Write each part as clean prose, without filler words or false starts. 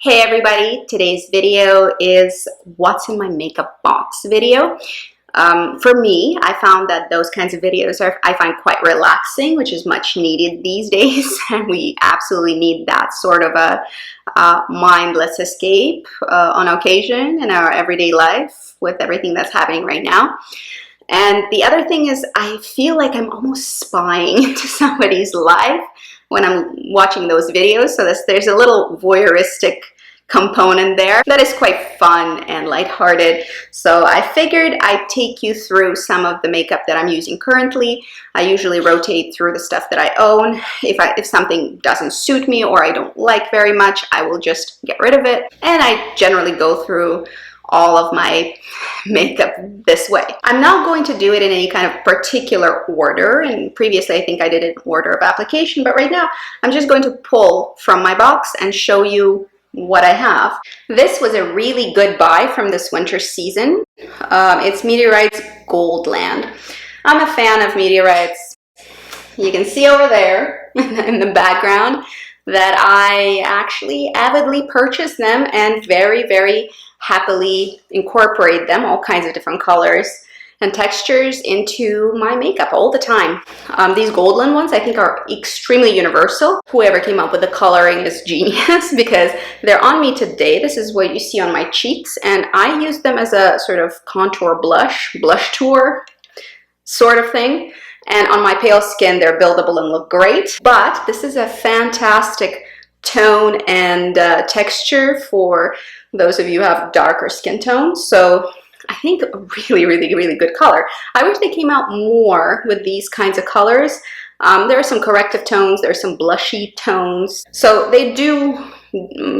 Hey everybody, today's video is what's in my makeup box video. For me, I found that those kinds of videos I find quite relaxing, which is much needed these days, and we absolutely need that sort of a mindless escape on occasion in our everyday life with everything that's happening right now. And the other thing is I feel like I'm almost spying into somebody's life when I'm watching those videos, so there's a little voyeuristic component there that is quite fun and lighthearted. So I figured I'd take you through some of the makeup that I'm using currently. I usually rotate through the stuff that I own. If something doesn't suit me or I don't like very much, I will just get rid of it. And I generally go through all of my makeup this way. I'm not going to do it in any kind of particular order, and previously I think I did it in order of application, but right now I'm just going to pull from my box and show you what I have. This was a really good buy from this winter season. It's Meteorites Goldland. I'm a fan of Meteorites. You can see over there in the background that I actually avidly purchase them and very happily incorporate them, all kinds of different colors and textures, into my makeup all the time. These Goldland ones I think are extremely universal. Whoever came up with the coloring is genius because they're on me today. This is what you see on my cheeks, and I use them as a sort of contour blush tour sort of thing. And on my pale skin, they're buildable and look great. But this is a fantastic tone and texture for those of you who have darker skin tones. So I think a really good color. I wish they came out more with these kinds of colors. There are some corrective tones, there are some blushy tones. So they do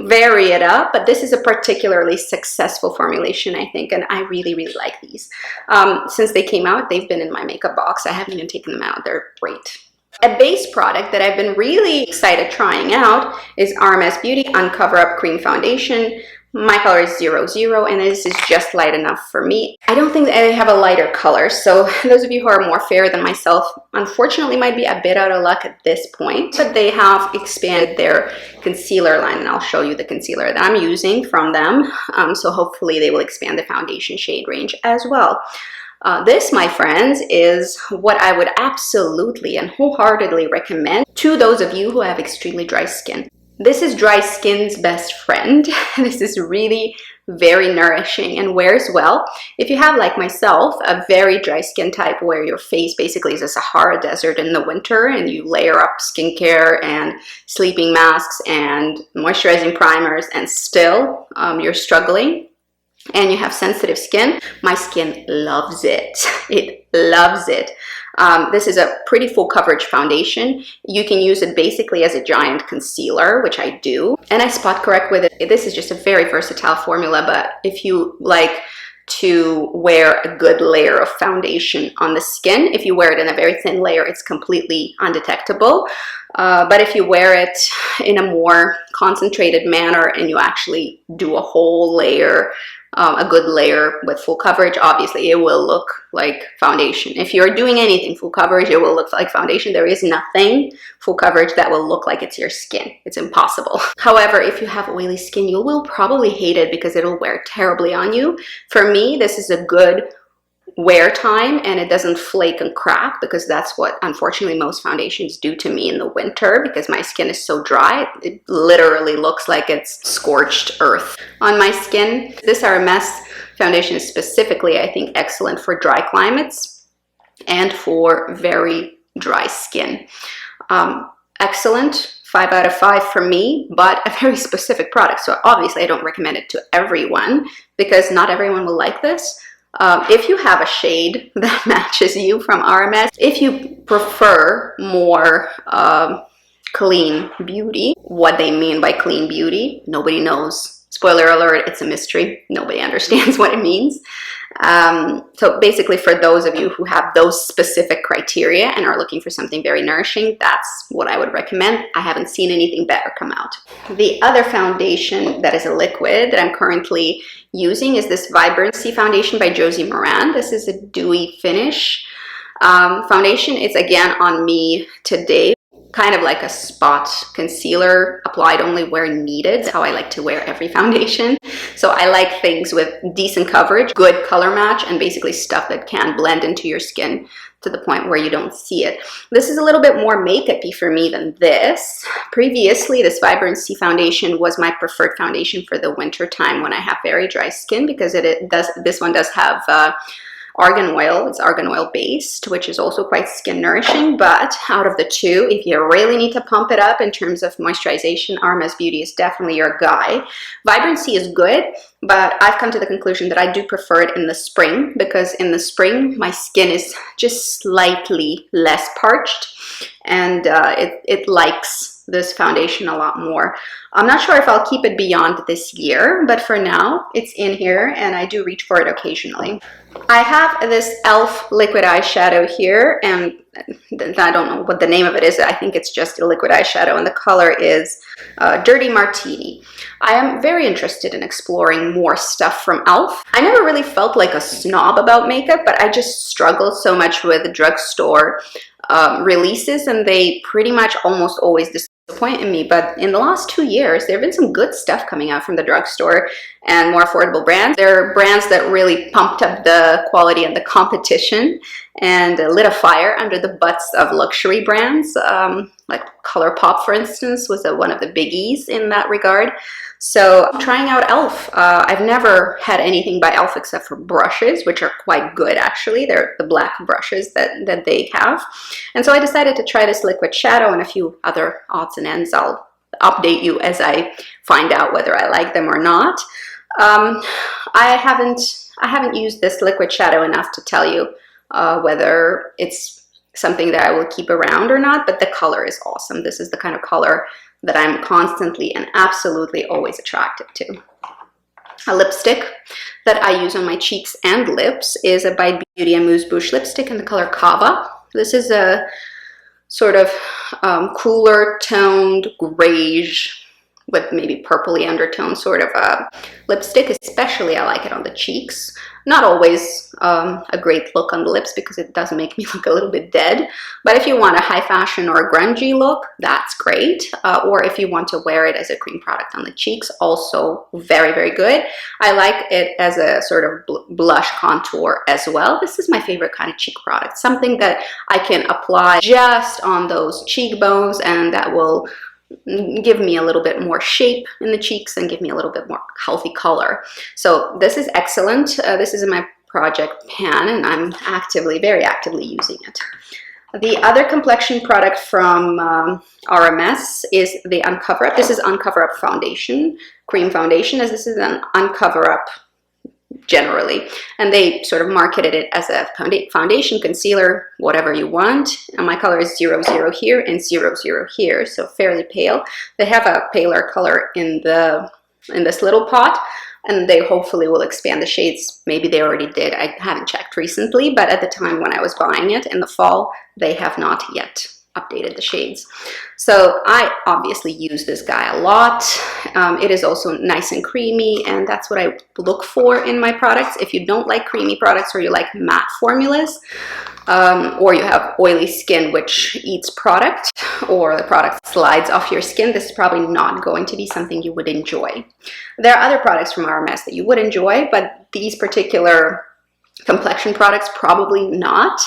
vary it up, but this is a particularly successful formulation, I think, and I really like these. Since they came out, they've been in my makeup box. I haven't even taken them out. They're great. A base product that I've been really excited trying out is RMS Beauty Uncover Up Cream Foundation. My color is 00, and this is just light enough for me. I don't think that I have a lighter color, so those of you who are more fair than myself, unfortunately, might be a bit out of luck at this point. But they have expanded their concealer line, and I'll show you the concealer that I'm using from them. So hopefully they will expand the foundation shade range as well. This, my friends, is what I would absolutely and wholeheartedly recommend to those of you who have extremely dry skin. This is dry skin's best friend. This is really very nourishing and wears well. If you have, like myself, a very dry skin type where your face basically is a Sahara desert in the winter and you layer up skincare and sleeping masks and moisturizing primers and still you're struggling and you have sensitive skin, my skin loves it. It loves it. This is a pretty full coverage foundation. You can use it basically as a giant concealer, which I do, and I spot correct with it. This is just a very versatile formula, but if you like to wear a good layer of foundation on the skin, if you wear it in a very thin layer, it's completely undetectable. But if you wear it in a more concentrated manner and you actually do a whole layer, a good layer with full coverage, obviously it will look like foundation. If you're doing anything full coverage, it will look like foundation. There is nothing full coverage that will look like it's your skin. It's impossible. However, if you have oily skin, you will probably hate it because it'll wear terribly on you. For me, this is a good wear time and it doesn't flake and crack, because that's what unfortunately most foundations do to me in the winter because my skin is so dry. It literally looks like it's scorched earth on my skin. This RMS foundation is specifically, I think, excellent for dry climates and for very dry skin. Excellent. 5 out of 5 for me, but a very specific product. So obviously I don't recommend it to everyone because not everyone will like this. If you have a shade that matches you from RMS, if you prefer more clean beauty, what they mean by clean beauty, nobody knows. Spoiler alert, it's a mystery. Nobody understands what it means. So basically for those of you who have those specific criteria and are looking for something very nourishing, that's what I would recommend. I haven't seen anything better come out. The other foundation that is a liquid that I'm currently using is this Vibrancy foundation by Josie Maran. This is a dewy finish foundation. It's again on me today. kind of like a spot concealer applied only where needed. That's how I like to wear every foundation. So I like things with decent coverage, good color match, and basically stuff that can blend into your skin to the point where you don't see it. This is a little bit more makeup-y for me than this. Previously, this Vibrancy foundation was my preferred foundation for the winter time when I have very dry skin, because this one does have argan oil. It's argan oil based, which is also quite skin nourishing. But out of the two, if you really need to pump it up in terms of moisturization, RMS Beauty is definitely your guy. Vibrancy is good, but I've come to the conclusion that I do prefer it in the spring, because in the spring my skin is just slightly less parched, and it likes this foundation a lot more. I'm not sure if I'll keep it beyond this year, but for now it's in here and I do reach for it occasionally. I have this e.l.f. liquid eyeshadow here, and I don't know what the name of it is. I think it's just a liquid eyeshadow, and the color is Dirty Martini. I am very interested in exploring more stuff from e.l.f. I never really felt like a snob about makeup, but I just struggle so much with drugstore releases, and they pretty much almost always disappoint me. But in the last 2 years, there have been some good stuff coming out from the drugstore and more affordable brands. There are brands that really pumped up the quality and the competition and lit a fire under the butts of luxury brands, like ColourPop, for instance, was one of the biggies in that regard. So trying out e.l.f. I've never had anything by e.l.f. except for brushes, which are quite good actually. They're the black brushes that they have. And so I decided to try this liquid shadow and a few other odds and ends. I'll update you as I find out whether I like them or not. I haven't used this liquid shadow enough to tell you whether it's something that I will keep around or not, but the color is awesome. This is the kind of color that I'm constantly and absolutely always attracted to. A lipstick that I use on my cheeks and lips is a Vapour Beauty Amuse Bouche lipstick in the color Cava. This is a sort of cooler toned grayish with maybe purpley undertone sort of a lipstick. Especially I like it on the cheeks. Not always a great look on the lips because it does make me look a little bit dead. But if you want a high fashion or a grungy look, that's great. Or if you want to wear it as a cream product on the cheeks, also very, very good. I like it as a sort of blush contour as well. This is my favorite kind of cheek product. Something that I can apply just on those cheekbones and that will give me a little bit more shape in the cheeks and give me a little bit more healthy color. So this is excellent. This is in my project pan and I'm very actively using it. The other complexion product from RMS is the Uncover Up. This is Uncover Up foundation, cream foundation, as this is an Uncover Up generally, and they sort of marketed it as a foundation, concealer, whatever you want. And my color is 00 here and 00 here, so fairly pale. They have a paler color in this little pot, and they hopefully will expand the shades. Maybe they already did. I haven't checked recently, but at the time when I was buying it in the fall, they have not yet updated the shades. So I obviously use this guy a lot. It is also nice and creamy, and that's what I look for in my products. If you don't like creamy products, or you like matte formulas, or you have oily skin which eats product, or the product slides off your skin, this is probably not going to be something you would enjoy. There are other products from RMS that you would enjoy, but these particular complexion products probably not.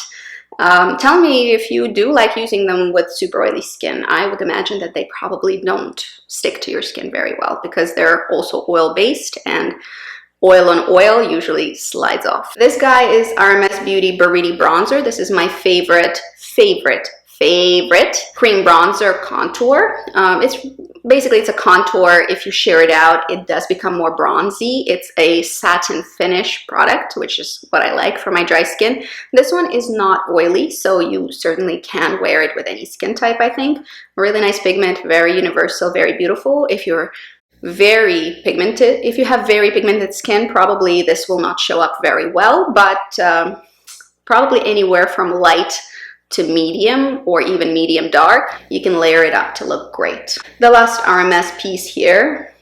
Tell me if you do like using them with super oily skin. I would imagine that they probably don't stick to your skin very well because they're also oil-based, and oil on oil usually slides off. This guy is RMS Beauty Buriti Bronzer. This is my favorite cream bronzer contour. It's a contour. If you sheer it out, it does become more bronzy. It's a satin finish product, which is what I like for my dry skin. This one is not oily, so you certainly can wear it with any skin type, I think. Really nice pigment, very universal, very beautiful. If you're very pigmented, if you have very pigmented skin, probably this will not show up very well, but probably anywhere from light to medium or even medium dark, you can layer it up to look great. The last RMS piece here,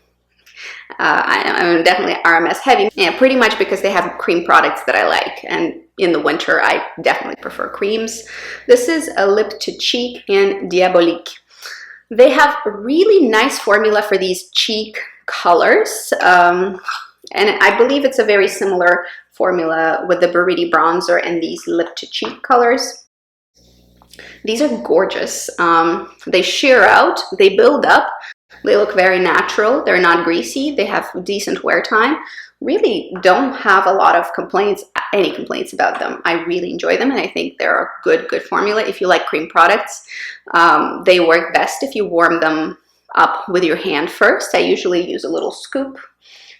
I'm definitely RMS heavy, yeah, pretty much because they have cream products that I like, and in the winter, I definitely prefer creams. This is a Lip to Cheek in Diabolique. They have a really nice formula for these cheek colors. And I believe it's a very similar formula with the Buriti bronzer and these Lip to Cheek colors. These are gorgeous. They sheer out, they build up, they look very natural, they're not greasy, they have decent wear time. Really don't have a lot of complaints, any complaints about them. I really enjoy them, and I think they're a good formula if you like cream products. They work best if you warm them up with your hand first. I usually use a little scoop.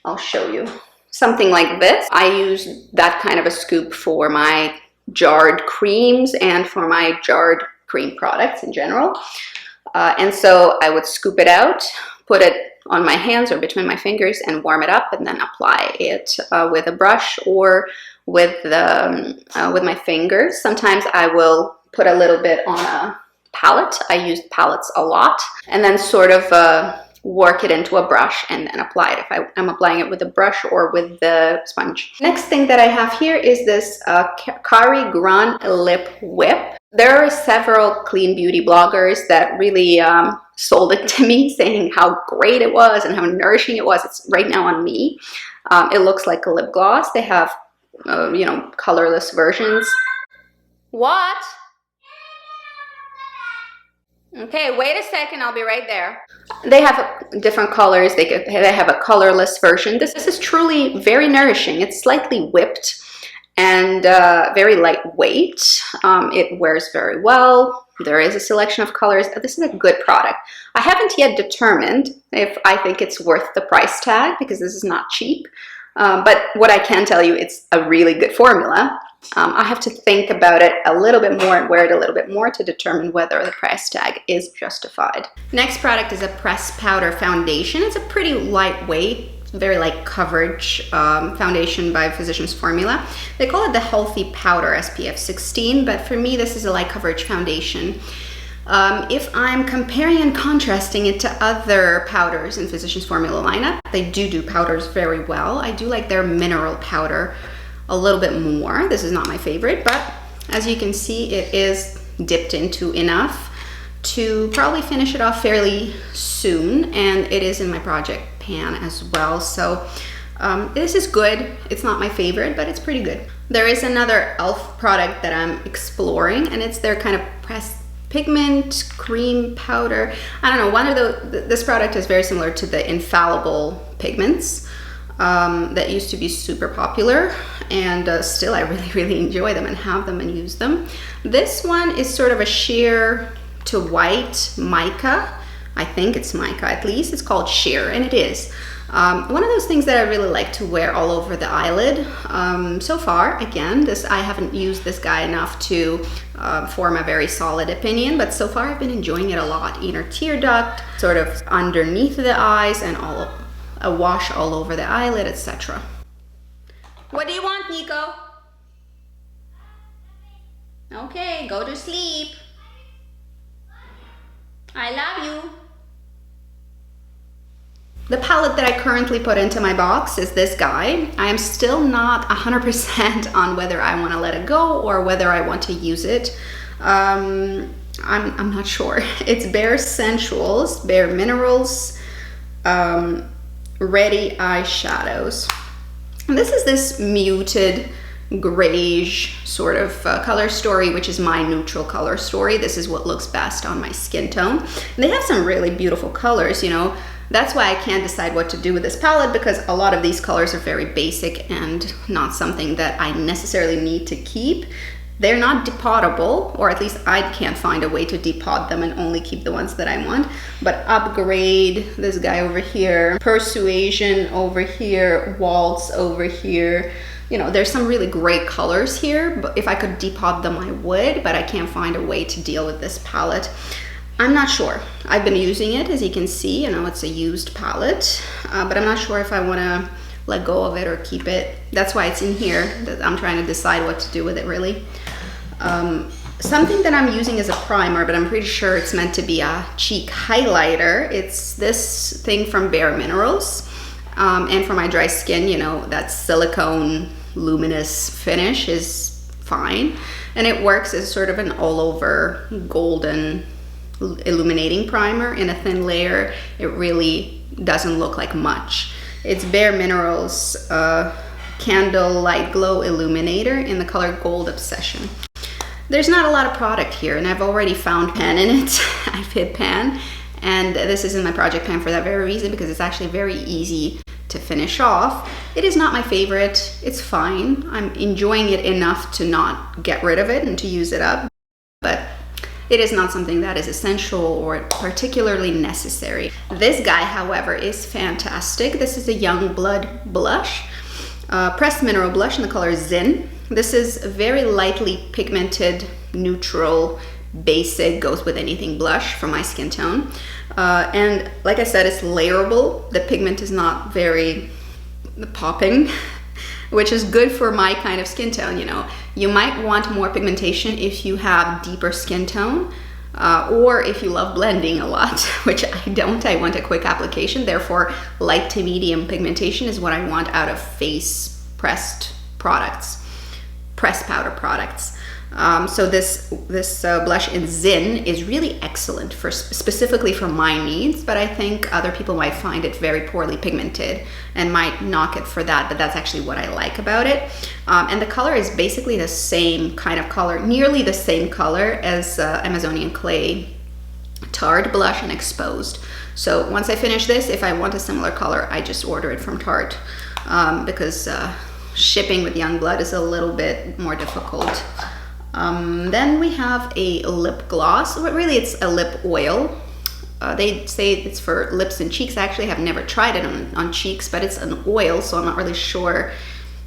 I'll show you. Something like this. I use that kind of a scoop for my jarred creams and for my jarred cream products in general. And so I would scoop it out, put it on my hands or between my fingers and warm it up, and then apply it with a brush or with my fingers. Sometimes I will put a little bit on a palette. I use palettes a lot, and then sort of work it into a brush and then apply it if I'm applying it with a brush or with the sponge. Next thing that I have here is this Kari Gran Lip Whip. There are several clean beauty bloggers that really sold it to me, saying how great it was and how nourishing it was. It's right now on me. It looks like a lip gloss. They have, you know, colorless versions. What? Okay, wait a second, I'll be right there. They have different colors. They have a colorless version. This is truly very nourishing. It's slightly whipped and very lightweight. It wears very well. There is a selection of colors. This is a good product. I haven't yet determined if I think it's worth the price tag, because this is not cheap. But what I can tell you, it's a really good formula. I have to think about it a little bit more and wear it a little bit more to determine whether the price tag is justified. Next product is a pressed powder foundation. It's a pretty lightweight, very light coverage foundation by Physicians Formula. They call it the Healthy Powder SPF 16, but for me this is a light coverage foundation. If I'm comparing and contrasting it to other powders in Physicians Formula lineup, they do powders very well. I do like their mineral powder a little bit more. This is not my favorite, but as you can see, it is dipped into enough to probably finish it off fairly soon, and it is in my project pan as well. So this is good. It's not my favorite, but it's pretty good. There is another e.l.f. product that I'm exploring, and it's their kind of pressed pigment cream powder. I don't know, this product is very similar to the infallible pigments that used to be super popular, and still I really enjoy them and have them and use them. This one is sort of a sheer to white mica. I think it's mica, at least. It's called sheer, and it is. One of those things that I really like to wear all over the eyelid. So far, again, I haven't used this guy enough to form a very solid opinion, but so far I've been enjoying it a lot. Inner tear duct, sort of underneath the eyes, and a wash all over the eyelid, etc. What do you want, Nico? Okay, go to sleep. I love you. The palette that I currently put into my box is this guy. I am still not 100% on whether I want to let it go or whether I want to use it. I'm not sure. It's Bare Sensuals, Bare Minerals, Ready Eyeshadows. And this is this muted grayish sort of color story, which is my neutral color story. This is what looks best on my skin tone. And they have some really beautiful colors, you know. That's why I can't decide what to do with this palette, because a lot of these colors are very basic and not something that I necessarily need to keep. They're not depottable, or at least I can't find a way to depot them and only keep the ones that I want. But Upgrade, this guy over here, Persuasion over here, Waltz over here. You know, there's some really great colors here, but if I could depot them, I would, but I can't find a way to deal with this palette. I'm not sure. I've been using it, as you can see, you know, it's a used palette, but I'm not sure if I want to let go of it or keep it. That's why it's in here. I'm trying to decide what to do with it, really. Something that I'm using as a primer, but I'm pretty sure it's meant to be a cheek highlighter. It's this thing from Bare Minerals. And for my dry skin, you know, that silicone luminous finish is fine. And it works as sort of an all-over golden illuminating primer in a thin layer. It really doesn't look like much. It's Bare Minerals Candlelight Glow Illuminator in the color Gold Obsession. There's not a lot of product here, and I've already found pan in it. I've hit pan, and this is in my project pan for that very reason, because it's actually very easy to finish off. It is not my favorite. It's fine. I'm enjoying it enough to not get rid of it and to use it up, but it is not something that is essential or particularly necessary. This guy, however, is fantastic. This is a Youngblood blush, pressed mineral blush in the color Zin. This is very lightly pigmented, neutral, basic, goes with anything blush for my skin tone. And like I said, it's layerable. The pigment is not very popping, which is good for my kind of skin tone. You know, you might want more pigmentation if you have deeper skin tone, or if you love blending a lot, which I don't. I want a quick application. Therefore, light to medium pigmentation is what I want out of face pressed products, pressed powder products. So this blush in Zin is really excellent for specifically for my needs, but I think other people might find it very poorly pigmented and might knock it for that, but that's actually what I like about it. And the color is basically the same kind of color, nearly the same color as Amazonian Clay Tarte blush and Exposed. So once I finish this, if I want a similar color, I just order it from Tarte, because shipping with Youngblood is a little bit more difficult. Then we have a lip gloss, but really it's a lip oil. They say it's for lips and cheeks. I actually have never tried it on cheeks, but it's an oil, so I'm not really sure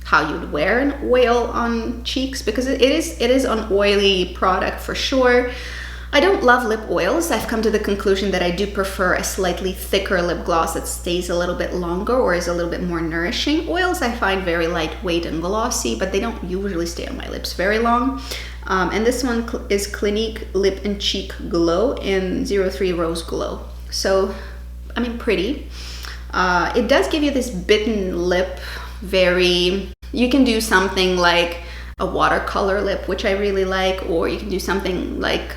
how you'd wear an oil on cheeks, because it is an oily product for sure. I don't love lip oils. I've come to the conclusion that I do prefer a slightly thicker lip gloss that stays a little bit longer or is a little bit more nourishing. Oils I find very lightweight and glossy, but they don't usually stay on my lips very long. And this one is Clinique Lip and Cheek Glow in 03 Rose Glow. So, I mean, pretty. It does give you this bitten lip, you can do something like a watercolor lip, which I really like, or you can do something like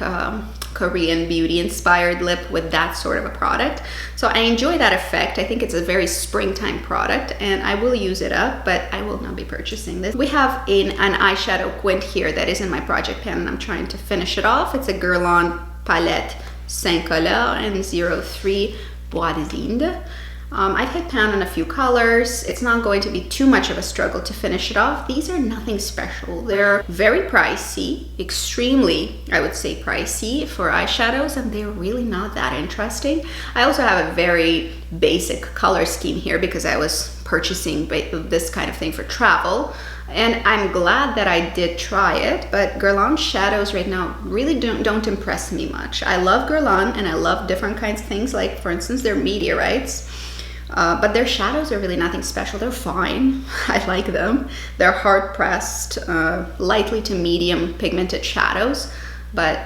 Korean beauty inspired lip with that sort of a product. So I enjoy that effect. I think it's a very springtime product, and I will use it up, but I will not be purchasing this. We have an eyeshadow quint here that is in my project pan, and I'm trying to finish it off. It's a Guerlain Palette 5 Couleurs in 03 Bois des Indes. I've hit pan on a few colors. It's not going to be too much of a struggle to finish it off. These are nothing special. They're very pricey, extremely, I would say, pricey for eyeshadows, and they're really not that interesting. I also have a very basic color scheme here because I was purchasing this kind of thing for travel. And I'm glad that I did try it, but Guerlain shadows right now really don't impress me much. I love Guerlain and I love different kinds of things, like for instance their meteorites. But their shadows are really nothing special. They're fine. I like them. They're hard pressed, lightly to medium pigmented shadows, but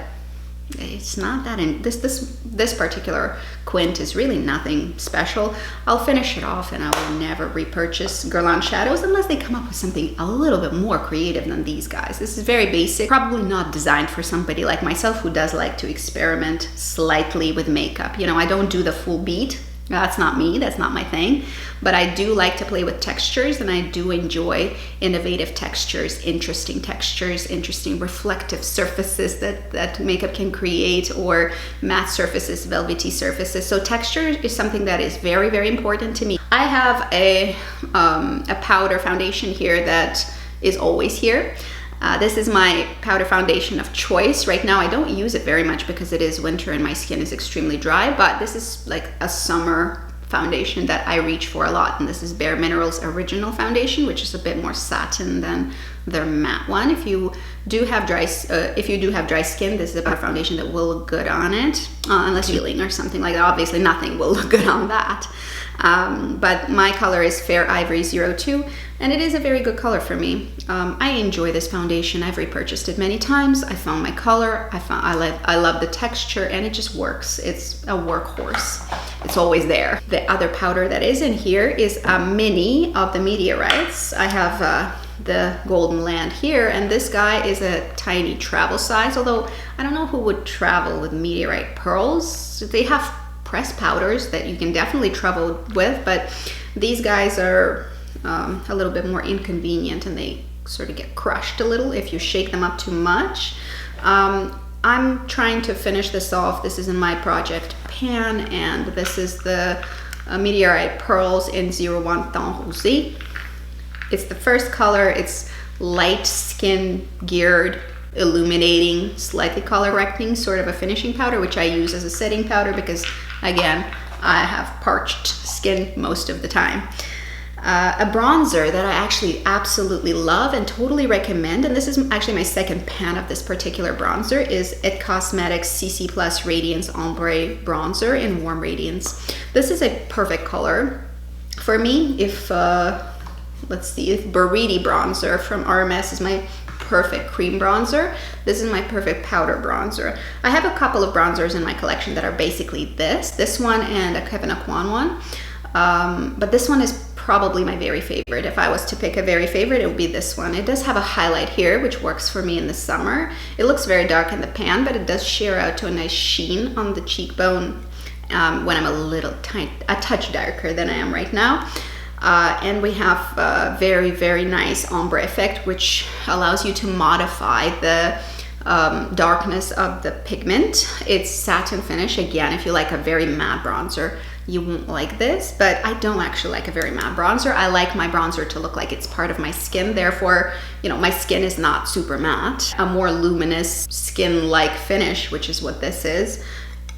it's not that this particular quint is really nothing special. I'll finish it off and I will never repurchase Guerlain shadows unless they come up with something a little bit more creative than these guys. This is very basic, probably not designed for somebody like myself who does like to experiment slightly with makeup. You know, I don't do the full beat. That's not me, that's not my thing, but I do like to play with textures, and I do enjoy innovative textures, interesting reflective surfaces that makeup can create, or matte surfaces, velvety surfaces. So texture is something that is very, very important to me. I have a powder foundation here that is always here. This is my powder foundation of choice. Right now I don't use it very much because it is winter and my skin is extremely dry, but this is like a summer foundation that I reach for a lot, and this is Bare Minerals Original Foundation, which is a bit more satin than their matte one. If you do have dry skin, this is a powder foundation that will look good on it, unless you're peeling or something like that. Obviously nothing will look good on that. But my color is Fair Ivory 02, and it is a very good color for me. I enjoy this foundation. I've repurchased it many times. I found my color. I love the texture, and it just works. It's a workhorse. It's always there. The other powder that is in here is a mini of the Meteorites. I have the Golden Land here, and this guy is a tiny travel size, although I don't know who would travel with meteorite pearls. They have pressed powders that you can definitely travel with, but these guys are a little bit more inconvenient, and they sort of get crushed a little if you shake them up too much. I'm trying to finish this off. This is in my project pan, and this is the Meteorite Pearls in 01 Temps Rosé. It's the first color. It's light skin geared, illuminating, slightly color correcting, sort of a finishing powder, which I use as a setting powder because, again, I have parched skin most of the time. A bronzer that I actually absolutely love and totally recommend, and this is actually my second pan of this particular bronzer, is IT Cosmetics CC Plus Radiance Ombre Bronzer in Warm Radiance. This is a perfect color for me. If, let's see, if Buriti bronzer from RMS is my perfect cream bronzer, this is my perfect powder bronzer. I have a couple of bronzers in my collection that are basically this one and a Kevin Aucoin one, but this one is probably my very favorite. If I was to pick a very favorite, it would be this one. It does have a highlight here, which works for me in the summer. It looks very dark in the pan, but it does sheer out to a nice sheen on the cheekbone when I'm a touch darker than I am right now. And we have a very, very nice ombre effect, which allows you to modify the darkness of the pigment. It's satin finish. Again, if you like a very matte bronzer, you won't like this, but I don't actually like a very matte bronzer. I like my bronzer to look like it's part of my skin. Therefore, you know, my skin is not super matte. A more luminous skin-like finish, which is what this is,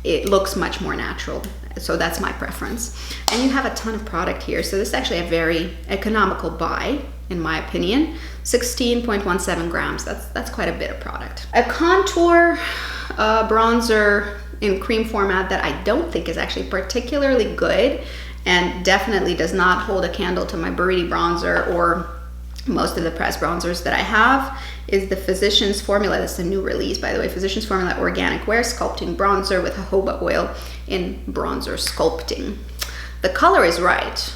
it looks much more natural. So that's my preference. And you have a ton of product here. So this is actually a very economical buy, in my opinion. 16.17 grams, that's quite a bit of product. A contour bronzer in cream format that I don't think is actually particularly good and definitely does not hold a candle to my Buriti bronzer or most of the pressed bronzers that I have is the Physicians Formula. This is a new release, by the way. Physicians Formula Organic Wear Sculpting Bronzer with jojoba oil in bronzer sculpting. The color is right.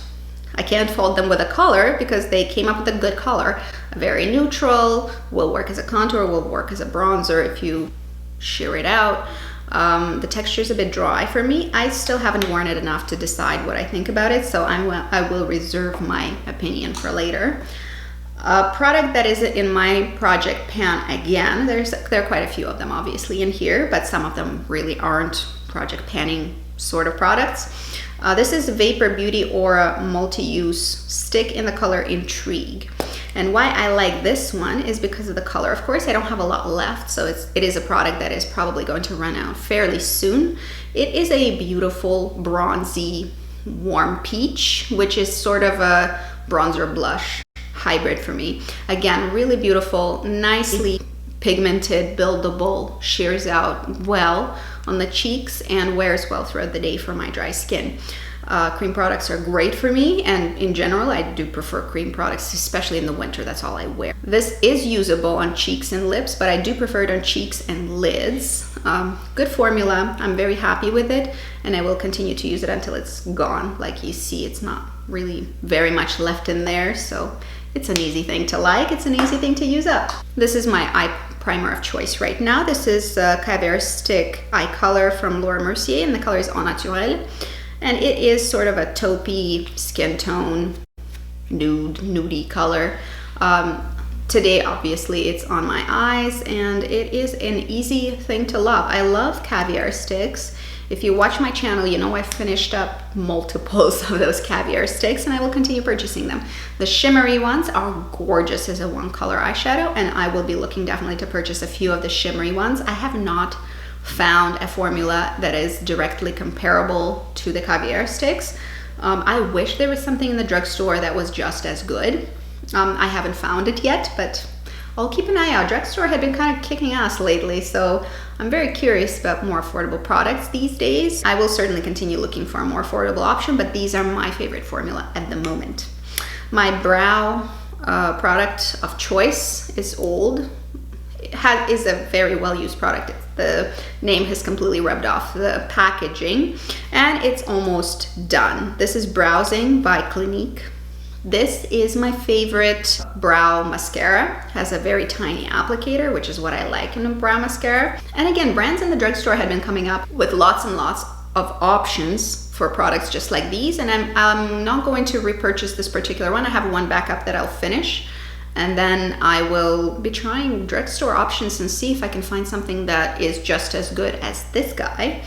I can't fault them with a color because they came up with a good color. Very neutral, will work as a contour, will work as a bronzer if you sheer it out. The texture is a bit dry for me. I still haven't worn it enough to decide what I think about it, so I will reserve my opinion for later. A product that is in my project pan again, there are quite a few of them obviously in here, but some of them really aren't project panning sort of products. This is Vapour Beauty Aura Multi-Use Stick in the color Intrigue. And why I like this one is because of the color. Of course, I don't have a lot left, so it is a product that is probably going to run out fairly soon. It is a beautiful bronzy warm peach, which is sort of a bronzer blush hybrid for me. Again, really beautiful, nicely pigmented, buildable, shears out well on the cheeks and wears well throughout the day for my dry skin. Cream products are great for me, and in general I do prefer cream products, especially in the winter. That's all I wear. This is usable on cheeks and lips, but I do prefer it on cheeks and lids. Good formula. I'm very happy with it, and I will continue to use it until it's gone. Like you see, it's not really very much left in there, so it's an easy thing to like. It's an easy thing to use up. This is my eye primer of choice right now. This is Caviar Stick Eye Color from Laura Mercier, and the color is Au Naturel. And it is sort of a taupey skin tone, nudie color. Today, obviously, it's on my eyes, and it is an easy thing to love. I love caviar sticks. If you watch my channel, you know I finished up multiples of those caviar sticks, and I will continue purchasing them. The shimmery ones are gorgeous as a one color eyeshadow, and I will be looking definitely to purchase a few of the shimmery ones. I have not found a formula that is directly comparable to the caviar sticks. I wish there was something in the drugstore that was just as good. I haven't found it yet, but I'll keep an eye out. Drugstore had been kind of kicking ass lately, so I'm very curious about more affordable products these days. I will certainly continue looking for a more affordable option, but these are my favorite formula at the moment. My brow product of choice is Old. It is a very well-used product. The name has completely rubbed off the packaging, and it's almost done. This is Browsing by Clinique. This is my favorite brow mascara. It has a very tiny applicator, which is what I like in a brow mascara. And again, brands in the drugstore had been coming up with lots and lots of options for products just like these, and I'm not going to repurchase this particular one. I have one backup that I'll finish, and then I will be trying drugstore options and see if I can find something that is just as good as this guy.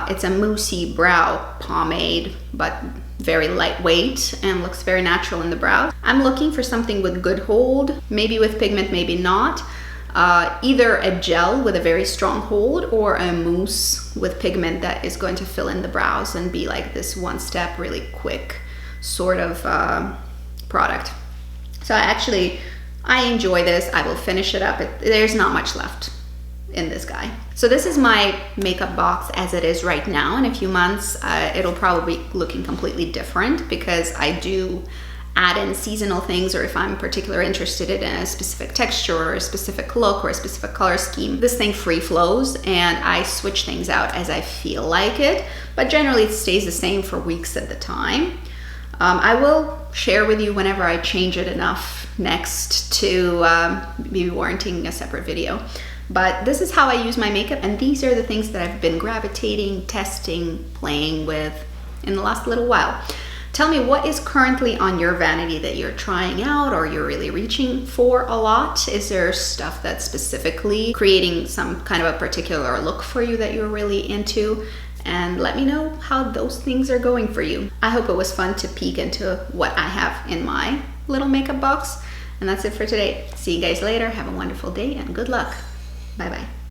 It's a moussey brow pomade, but very lightweight and looks very natural in the brow. I'm looking for something with good hold, maybe with pigment, maybe not. Either a gel with a very strong hold or a mousse with pigment that is going to fill in the brows and be like this one step really quick sort of product. So I enjoy this. I will finish it up. There's not much left in this guy. So this is my makeup box as it is right now. In a few months, it'll probably be looking completely different because I do add in seasonal things, or if I'm particularly interested in a specific texture or a specific look or a specific color scheme, this thing free flows and I switch things out as I feel like it, but generally it stays the same for weeks at the time. I will share with you whenever I change it enough next to be warranting a separate video. But this is how I use my makeup, and these are the things that I've been gravitating, testing, playing with in the last little while. Tell me what is currently on your vanity that you're trying out or you're really reaching for a lot. Is there stuff that's specifically creating some kind of a particular look for you that you're really into? And let me know how those things are going for you. I hope it was fun to peek into what I have in my little makeup box. And that's it for today. See you guys later. Have a wonderful day and good luck. Bye-bye.